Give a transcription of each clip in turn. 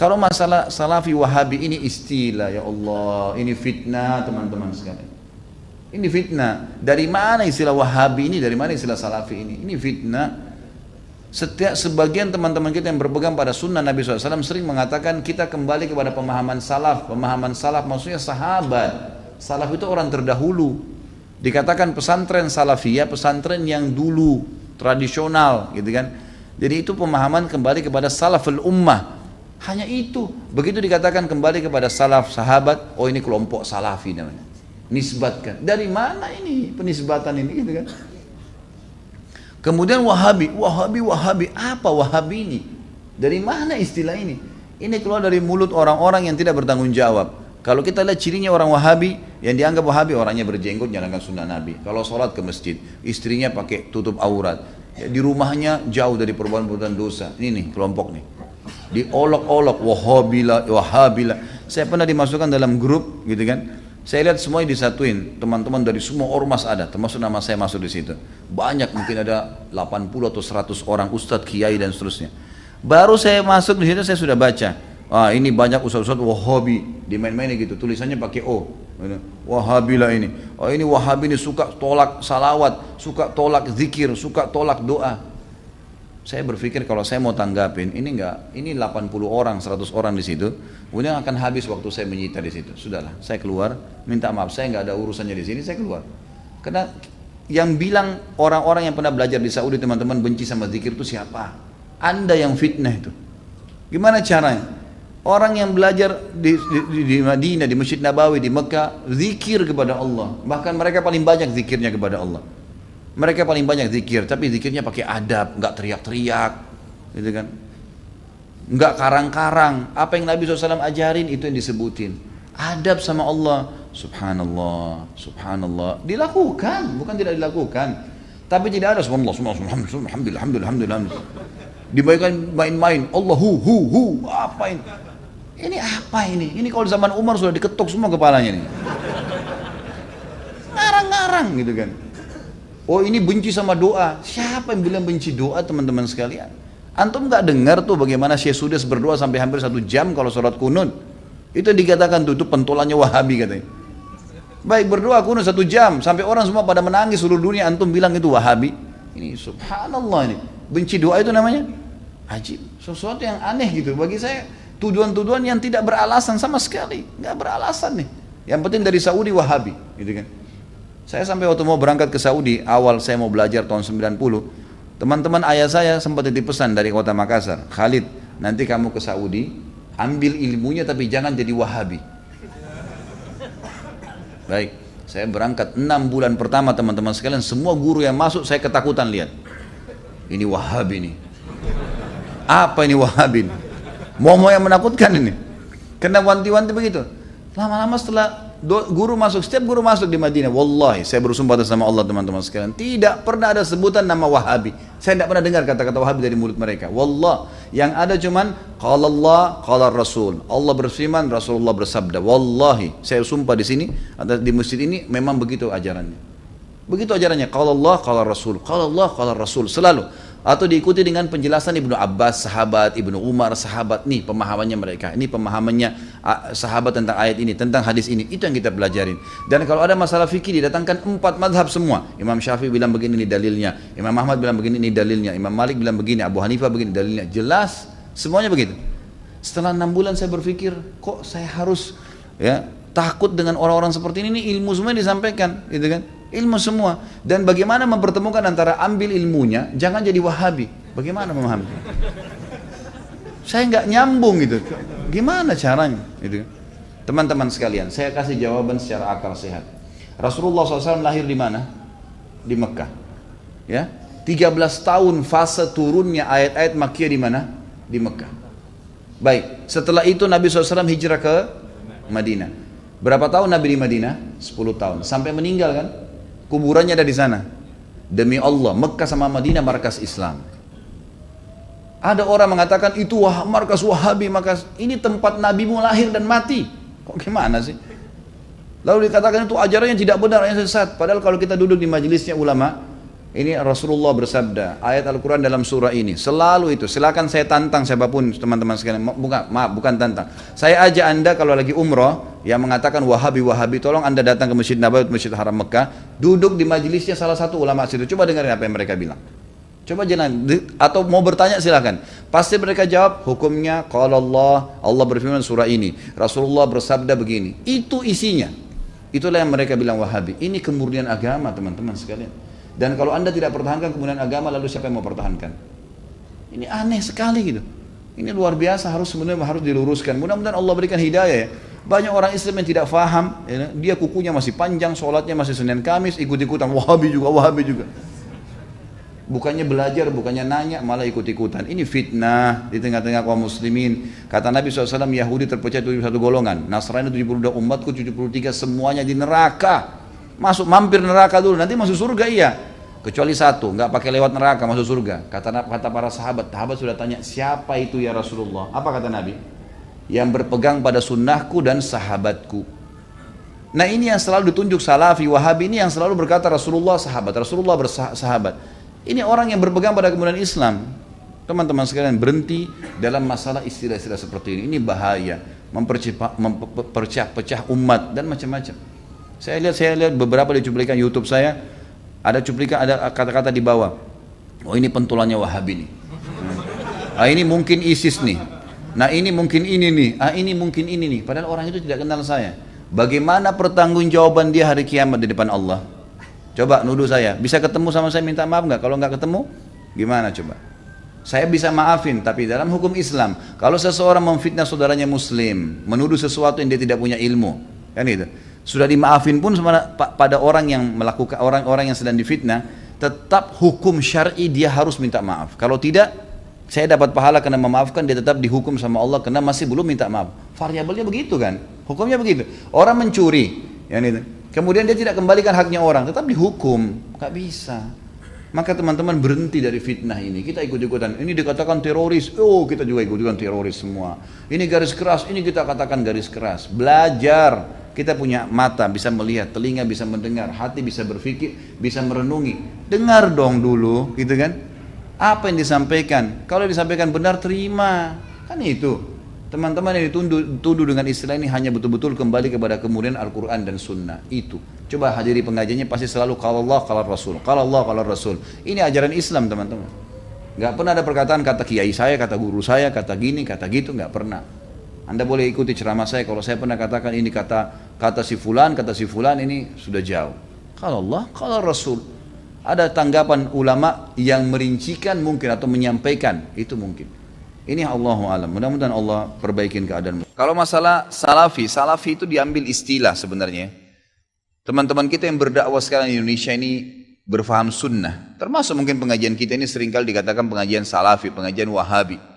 Kalau masalah salafi wahabi ini istilah, ya Allah, ini fitnah teman-teman sekalian. Ini fitnah. Dari mana istilah wahabi ini, dari mana istilah salafi ini? Ini fitnah. Setiap sebagian teman-teman kita yang berpegang pada sunnah Nabi SAW sering mengatakan kita kembali kepada pemahaman salaf. Pemahaman salaf maksudnya sahabat. Salaf itu orang terdahulu. Dikatakan pesantren salafiyah, pesantren yang dulu, tradisional gitu kan. Jadi itu pemahaman kembali kepada salaful ummah. Hanya itu. Begitu dikatakan kembali kepada salaf, sahabat, oh ini kelompok salafi namanya. Nisbatkan. Dari mana ini penisbatan ini gitu kan? Kemudian wahabi. Apa wahabi ini? Dari mana istilah ini? Ini keluar dari mulut orang-orang yang tidak bertanggung jawab. Kalau kita lihat cirinya orang wahabi, yang dianggap wahabi orangnya berjenggot, jalankan sunnah Nabi. Kalau sholat ke masjid, istrinya pakai tutup aurat. Ya, di rumahnya jauh dari perbuatan dosa. Ini nih kelompok nih. Diolok-olok, wahabila. Saya pernah dimasukkan dalam grup gitu kan. Saya lihat semuanya disatuin, teman-teman dari semua ormas ada, termasuk nama saya masuk di situ. Banyak, mungkin ada 80 atau 100 orang ustadz, kiai dan seterusnya. Baru saya masuk di situ saya sudah baca. Wah, ini banyak ustadz-ustadz wahabi, dimain-mainin gitu, tulisannya pakai O. Wahabilah ini. Oh, ini wahabi ini suka tolak salawat, suka tolak zikir, suka tolak doa. Saya berpikir kalau saya mau tanggapin, ini 80 orang, 100 orang di situ, kemudian akan habis waktu saya menyita di situ. Sudahlah, saya keluar, minta maaf, saya nggak ada urusannya di sini, saya keluar. Karena yang bilang orang-orang yang pernah belajar di Saudi teman-teman benci sama zikir itu siapa? Anda yang fitnah itu. Gimana caranya? Orang yang belajar di Madinah, di Masjid Nabawi, di Mekah, zikir kepada Allah. Bahkan mereka paling banyak zikirnya kepada Allah. Mereka paling banyak zikir, tapi zikirnya pakai adab, nggak teriak-teriak, gitu kan? Nggak karang-karang. Apa yang Nabi SAW ajarin itu yang disebutin. Adab sama Allah, subhanallah, subhanallah. Dilakukan, bukan tidak dilakukan. Tapi tidak ada subhanallah, alhamdulillah. Dibayangkan main-main, Allah hu, apa ini? Ini apa ini? Ini kalau zaman Umar sudah diketuk semua kepalanya nih. Ngarang-ngarang gitu kan. Oh ini benci sama doa. Siapa yang bilang benci doa teman-teman sekalian? Antum nggak dengar tuh bagaimana Syekh Sudes berdoa sampai hampir 1 jam kalau sholat kunut. Itu dikatakan tuh, itu pentolannya wahabi katanya. Baik berdoa kunut 1 jam sampai orang semua pada menangis seluruh dunia, antum bilang itu wahabi. Ini subhanallah ini. Benci doa itu namanya ajib. Sesuatu yang aneh gitu. Bagi saya tuduhan-tuduhan yang tidak beralasan sama sekali. Nggak beralasan nih. Yang penting dari Saudi wahabi gitu kan. Saya sampai waktu mau berangkat ke Saudi, awal saya mau belajar tahun 90, teman-teman ayah saya sempat dipesan dari kota Makassar, Khalid, nanti kamu ke Saudi, ambil ilmunya tapi jangan jadi wahabi. Baik, saya berangkat 6 bulan pertama teman-teman sekalian, semua guru yang masuk saya ketakutan lihat. Ini wahabi nih. Apa ini wahabi nih? Mau yang menakutkan ini. Kena wanti-wanti begitu. Lama-lama setelah guru masuk, setiap guru masuk di Madinah, wallahi saya bersumpah atas nama Allah teman-teman sekalian, tidak pernah ada sebutan nama wahabi. Saya tidak pernah dengar kata-kata wahabi dari mulut mereka. Wallah, yang ada cuman qala Allah, qala Rasul. Allah berfirman, Rasulullah bersabda. Wallahi, saya sumpah di sini, di masjid ini memang begitu ajarannya. Begitu ajarannya, qala Allah, qala Rasul. Qala Allah, qala Rasul, selalu. Atau diikuti dengan penjelasan Ibnu Abbas, sahabat, Ibnu Umar, sahabat. Nih pemahamannya mereka, ini pemahamannya sahabat tentang ayat ini, tentang hadis ini. Itu yang kita pelajarin. Dan kalau ada masalah fikih didatangkan 4 madhab semua. Imam Syafi'i bilang begini, ini dalilnya. Imam Ahmad bilang begini, ini dalilnya. Imam Malik bilang begini, Abu Hanifah begini, dalilnya. Jelas, semuanya begitu. Setelah 6 bulan saya berpikir, kok saya harus takut dengan orang-orang seperti ini? Ilmu semua disampaikan, gitu kan? Ilmu semua. Dan bagaimana mempertemukan antara ambil ilmunya, jangan jadi wahabi. Bagaimana memahami? Saya nggak nyambung gitu. Gimana caranya? Gitu. Teman-teman sekalian, saya kasih jawaban secara akal sehat. Rasulullah SAW lahir di mana? Di Mekah. Ya, 13 tahun fase turunnya ayat-ayat Makkiyah di mana? Di Mekah. Baik, setelah itu Nabi SAW hijrah ke Madinah. Berapa tahun Nabi di Madinah? 10 tahun. Sampai meninggal kan? Kuburannya ada di sana. Demi Allah, Mekah sama Madinah markas Islam. Ada orang mengatakan itu markas Wahabi, markas ini tempat nabimu lahir dan mati. Kok gimana sih? Lalu dikatakan itu ajarannya tidak benar, yang sesat. Padahal kalau kita duduk di majelisnya ulama, Ini Rasulullah bersabda, ayat Al-Quran dalam surah ini, selalu itu. Silakan saya tantang siapapun teman-teman sekalian, bukan tantang. Saya ajak anda kalau lagi umroh, yang mengatakan Wahabi, tolong anda datang ke Masjid Nabawi, Masjid Haram Mekah, duduk di majelisnya salah satu ulama situ, coba dengerin apa yang mereka bilang. Coba jangan, atau mau bertanya silakan. Pasti mereka jawab, hukumnya kalau Allah berfirman surah ini, Rasulullah bersabda begini. Itu isinya. Itulah yang mereka bilang Wahabi. Ini kemurnian agama teman-teman sekalian. Dan kalau anda tidak pertahankan kemudian agama, lalu siapa yang mau pertahankan? Ini aneh sekali gitu. Ini luar biasa, sebenarnya harus diluruskan. Mudah-mudahan Allah berikan hidayah ya. Banyak orang Islam yang tidak faham, ya, dia kukunya masih panjang, sholatnya masih Senin Kamis, ikut-ikutan Wahabi juga. Bukannya belajar, bukannya nanya, malah ikut-ikutan. Ini fitnah di tengah-tengah kaum muslimin. Kata Nabi SAW, Yahudi terpecah 71 golongan, Nasrani 72, umatku 73, semuanya di neraka. Mampir neraka dulu, nanti masuk surga iya. Kecuali satu, nggak pakai lewat neraka masuk surga. Kata para sahabat sudah tanya, siapa itu ya Rasulullah? Apa kata Nabi? Yang berpegang pada sunnahku dan sahabatku. Nah ini yang selalu ditunjuk Salafi, Wahabi ini yang selalu berkata Rasulullah bersahabat. Ini orang yang berpegang pada kemudian Islam. Teman-teman sekalian, berhenti dalam masalah istilah-istilah seperti ini. Ini bahaya, memperpecah umat dan macam-macam. Saya lihat beberapa di cuplikan YouTube saya, ada kata-kata di bawah. Oh ini pentolannya Wahabi nih. Ah ini mungkin ISIS nih. Nah ini mungkin ini nih. Ah ini mungkin ini nih. Padahal orang itu tidak kenal saya. Bagaimana pertanggungjawaban dia hari kiamat di depan Allah? Coba nuduh saya. Bisa ketemu sama saya minta maaf nggak? Kalau nggak ketemu, gimana coba? Saya bisa maafin, tapi dalam hukum Islam, kalau seseorang memfitnah saudaranya Muslim, menuduh sesuatu yang dia tidak punya ilmu, kan itu. Sudah dimaafin pun pada orang yang melakukan, orang-orang yang sedang difitnah, tetap hukum syar'i dia harus minta maaf. Kalau tidak, saya dapat pahala karena memaafkan, dia tetap dihukum sama Allah karena masih belum minta maaf. Variabelnya begitu kan, hukumnya begitu. Orang mencuri, kemudian dia tidak kembalikan haknya orang, tetap dihukum, nggak bisa. Maka teman-teman berhenti dari fitnah ini. Kita ikut-ikutan, ini dikatakan teroris, oh kita juga ikut-ikutan teroris semua. Ini garis keras, ini kita katakan garis keras. Belajar. Kita punya mata bisa melihat, telinga bisa mendengar, hati bisa berpikir, bisa merenungi. Dengar dong dulu, gitu kan? Apa yang disampaikan? Kalau disampaikan benar, terima. Kan itu. Teman-teman yang dituduh dengan istilah ini hanya betul-betul kembali kepada kemudian Al-Quran dan Sunnah. Itu. Coba hadiri pengajiannya pasti selalu kalau Allah, kalau Rasul. Kalau Allah, kalau Rasul. Ini ajaran Islam teman-teman. Gak pernah ada perkataan kata kiai saya, kata guru saya, kata gini, kata gitu. Gak pernah. Anda boleh ikuti ceramah saya, kalau saya pernah katakan ini kata si fulan ini sudah jauh. Kalau Allah, kalau Rasul. Ada tanggapan ulama yang merincikan mungkin atau menyampaikan, itu mungkin. Ini Allahu a'lam. Mudah-mudahan Allah perbaikin keadaan. Kalau masalah salafi itu diambil istilah sebenarnya. Teman-teman kita yang berdakwah sekarang di Indonesia ini berfaham sunnah. Termasuk mungkin pengajian kita ini seringkali dikatakan pengajian salafi, pengajian Wahabi.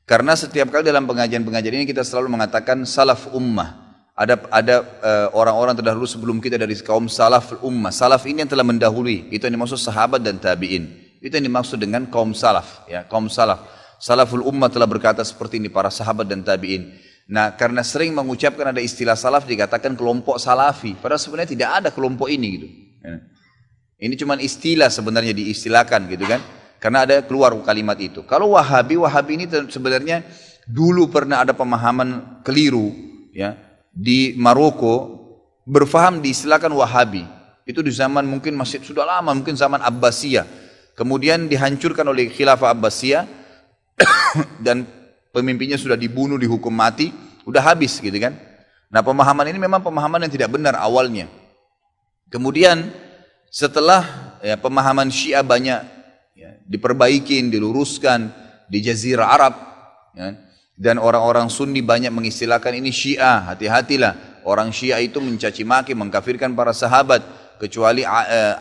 Karena setiap kali dalam pengajian-pengajian ini kita selalu mengatakan salaf ummah. Ada orang-orang terdahulu sebelum kita dari kaum salaf ummah. Salaf ini yang telah mendahului. Itu yang dimaksud sahabat dan tabi'in. Itu yang dimaksud dengan kaum salaf. Ya, kaum salaf. Salaful ummah telah berkata seperti ini, para sahabat dan tabi'in. Nah, karena sering mengucapkan ada istilah salaf, dikatakan kelompok salafi. Padahal sebenarnya tidak ada kelompok ini gitu. Ini cuma istilah sebenarnya diistilahkan gitu kan. Karena ada keluar kalimat itu. Kalau Wahabi ini sebenarnya dulu pernah ada pemahaman keliru ya di Maroko, berfaham diistilahkan Wahabi. Itu di zaman mungkin masih sudah lama, mungkin zaman Abbasiyah. Kemudian dihancurkan oleh Khilafah Abbasiyah dan pemimpinnya sudah dibunuh, dihukum mati, udah habis gitu kan. Nah, pemahaman ini memang pemahaman yang tidak benar awalnya. Kemudian setelah pemahaman Syiah banyak diperbaikin, diluruskan di Jazirah Arab ya. Dan orang-orang Sunni banyak mengistilahkan ini Syiah. Hati-hatilah, orang Syiah itu mencaci maki, mengkafirkan para sahabat, kecuali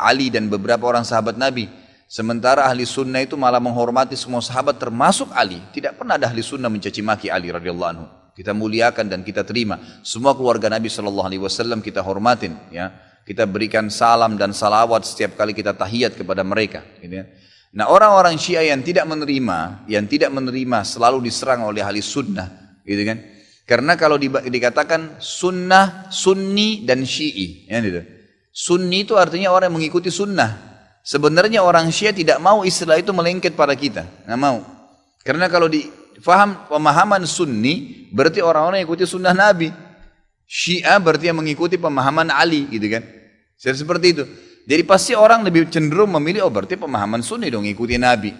Ali dan beberapa orang sahabat Nabi. Sementara ahli sunnah itu malah menghormati semua sahabat termasuk Ali. Tidak pernah ada ahli sunnah mencaci maki Ali radhiyallahu anhu. Kita muliakan dan kita terima. Semua keluarga Nabi SAW kita hormatin ya. Kita berikan salam dan salawat setiap kali kita tahiyat kepada mereka gitu ya. Nah, orang-orang Syiah yang tidak menerima selalu diserang oleh ahli sunnah, gitu kan? Karena kalau dikatakan sunnah, sunni dan syi'i, ya gitu. Sunni itu artinya orang yang mengikuti sunnah. Sebenarnya orang Syiah tidak mau istilah itu melengket pada kita, nggak mau. Karena kalau difaham pemahaman Sunni, berarti orang-orang yang ikuti sunnah Nabi. Syiah berarti yang mengikuti pemahaman Ali, gitu kan? Seperti itu. Jadi pasti orang lebih cenderung memilih, oh berarti pemahaman Sunni dong, ikuti Nabi.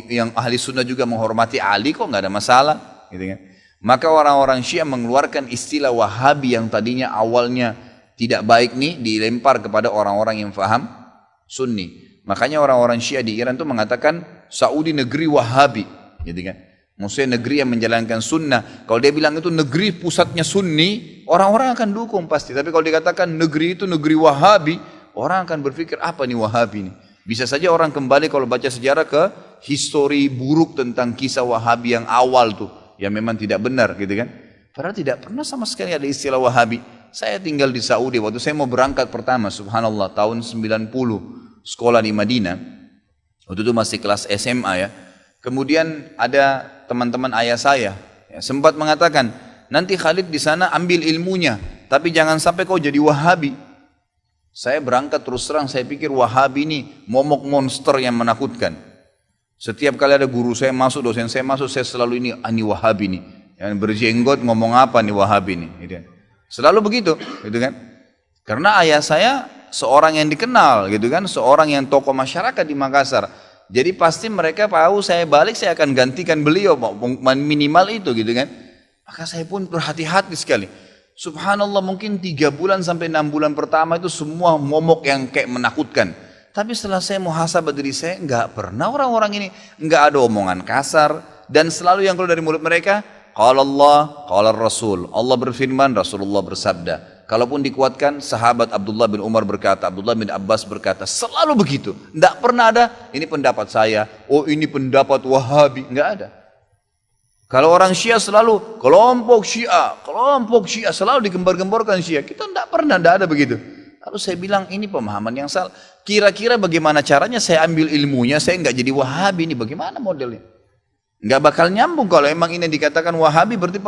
Yang ahli sunnah juga menghormati Ali, kok nggak ada masalah, gitu kan? Maka orang-orang Syiah mengeluarkan istilah Wahabi yang tadinya awalnya tidak baik nih, dilempar kepada orang-orang yang faham Sunni. Makanya orang-orang Syiah di Iran itu mengatakan Saudi negeri Wahabi, gitu kan? Maksudnya negeri yang menjalankan sunnah. Kalau dia bilang itu negeri pusatnya Sunni, orang-orang akan dukung pasti. Tapi kalau dikatakan negeri itu negeri Wahabi, orang akan berpikir apa nih Wahabi ini? Bisa saja orang kembali kalau baca sejarah ke histori buruk tentang kisah Wahabi yang awal tuh, yang memang tidak benar, gitu kan? Padahal tidak pernah sama sekali ada istilah Wahabi. Saya tinggal di Saudi waktu saya mau berangkat pertama, subhanallah, tahun 90, sekolah di Madinah. Waktu itu masih kelas SMA ya. Kemudian ada teman-teman ayah saya ya, sempat mengatakan, nanti Khalid di sana ambil ilmunya, tapi jangan sampai kau jadi Wahabi. Saya berangkat terus terang, saya pikir Wahabi ini momok monster yang menakutkan. Setiap kali ada guru saya masuk, dosen saya masuk, saya selalu ini Wahabi nih, yang berjenggot ngomong apa nih Wahabi nih, gitu. Selalu begitu, gitu kan? Karena ayah saya seorang yang dikenal, gitu kan, seorang yang tokoh masyarakat di Makassar. Jadi pasti mereka tahu saya balik, saya akan gantikan beliau, minimal itu, gitu kan? Maka saya pun berhati-hati sekali. Subhanallah, mungkin 3 bulan sampai 6 bulan pertama itu semua momok yang kayak menakutkan. Tapi setelah saya muhasabah diri saya, enggak pernah orang-orang ini, enggak ada omongan kasar, dan selalu yang keluar dari mulut mereka, qala Allah, qala Rasul. Allah berfirman, Rasulullah bersabda. Kalaupun dikuatkan, sahabat Abdullah bin Umar berkata, Abdullah bin Abbas berkata, selalu begitu. Enggak pernah ada, ini pendapat saya, oh ini pendapat Wahabi, enggak ada. Kalau orang Syiah selalu, kelompok Syiah, selalu digembar-gemborkan Syiah. Kita enggak pernah, enggak ada begitu. Lalu saya bilang, ini pemahaman yang salah. Kira-kira bagaimana caranya saya ambil ilmunya, saya enggak jadi Wahabi, ini bagaimana modelnya? Enggak bakal nyambung kalau emang ini dikatakan Wahabi, berarti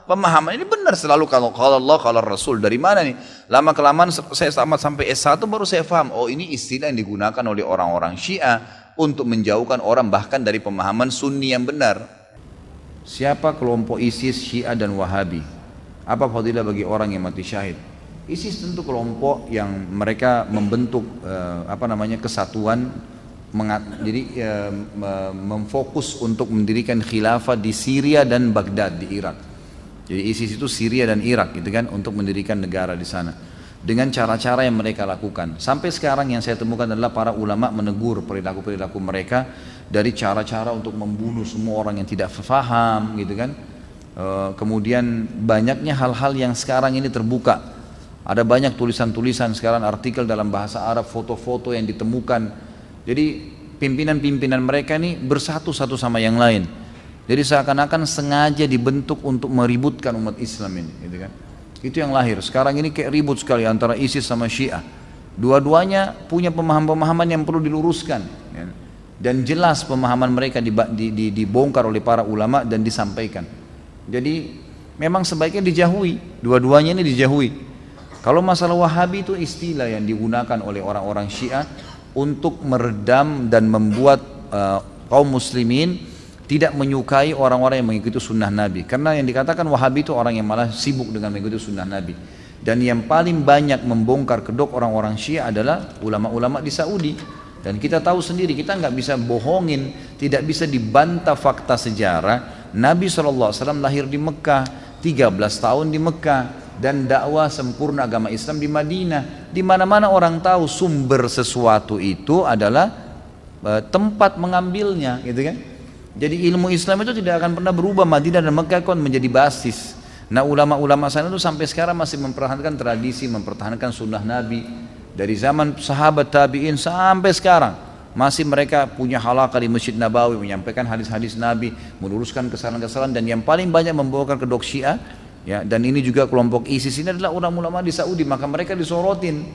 pemahaman ini benar selalu kalau Allah, kalau Rasul. Dari mana nih? Lama-kelamaan saya tamat sampai S1 baru saya paham, oh ini istilah yang digunakan oleh orang-orang Syiah untuk menjauhkan orang bahkan dari pemahaman Sunni yang benar. Siapa kelompok ISIS, Syiah dan Wahabi? Apa fadilah bagi orang yang mati syahid? ISIS tentu kelompok yang mereka membentuk kesatuan, jadi memfokus untuk mendirikan khilafah di Syria dan Baghdad di Irak. Jadi ISIS itu Syria dan Irak, gitu kan, untuk mendirikan negara di sana dengan cara-cara yang mereka lakukan. Sampai sekarang yang saya temukan adalah para ulama menegur perilaku-perilaku mereka, dari cara-cara untuk membunuh semua orang yang tidak faham, gitu kan. Kemudian banyaknya hal-hal yang sekarang ini terbuka. Ada banyak tulisan-tulisan sekarang, artikel dalam bahasa Arab, foto-foto yang ditemukan. Jadi pimpinan-pimpinan mereka ini bersatu satu sama yang lain. Jadi seakan-akan sengaja dibentuk untuk meributkan umat Islam ini, gitu kan. Itu yang lahir. Sekarang ini kayak ribut sekali antara ISIS sama Syiah. Dua-duanya punya pemahaman-pemahaman yang perlu diluruskan, ya. Dan jelas pemahaman mereka dibongkar oleh para ulama dan disampaikan. Jadi memang sebaiknya dijauhi, dua-duanya ini dijauhi. Kalau masalah Wahabi itu istilah yang digunakan oleh orang-orang Syiah untuk meredam dan membuat kaum muslimin tidak menyukai orang-orang yang mengikuti sunnah Nabi. Karena yang dikatakan Wahabi itu orang yang malah sibuk dengan mengikuti sunnah Nabi. Dan yang paling banyak membongkar kedok orang-orang Syiah adalah ulama-ulama di Saudi. Dan kita tahu sendiri, kita nggak bisa bohongin, tidak bisa dibantah fakta sejarah. Nabi SAW lahir di Mekah, 13 tahun di Mekah, dan dakwah sempurna agama Islam di Madinah. Di mana-mana orang tahu sumber sesuatu itu adalah tempat mengambilnya, gitu kan. Jadi ilmu Islam itu tidak akan pernah berubah. Madinah dan Mekah kan menjadi basis. Nah, ulama-ulama sana itu sampai sekarang masih mempertahankan tradisi, mempertahankan sunnah Nabi dari zaman sahabat tabi'in sampai sekarang. Masih mereka punya halaqah di Masjid Nabawi, menyampaikan hadis-hadis Nabi, meluruskan kesalahan-kesalahan. Dan yang paling banyak membongkar kedok Syiah, ya, dan ini juga kelompok ISIS ini adalah ulama-ulama di Saudi. Maka mereka disorotin.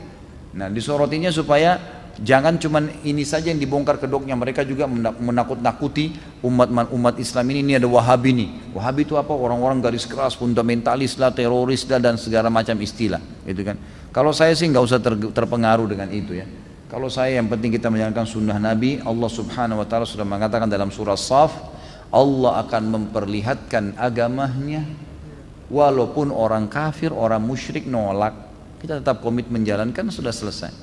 Nah, disorotinnya supaya jangan cuma ini saja yang dibongkar kedoknya, mereka juga menakut-nakuti umat Islam ini ada Wahabi nih. Wahabi itu apa? Orang-orang garis keras, fundamentalis lah, teroris lah, dan segala macam istilah, gitu kan. Kalau saya sih nggak usah terpengaruh dengan itu, ya. Kalau saya yang penting kita menjalankan sunnah Nabi, Allah subhanahu wa ta'ala sudah mengatakan dalam surah Saf, Allah akan memperlihatkan agamanya walaupun orang kafir, orang musyrik nolak, kita tetap komit menjalankan, sudah selesai.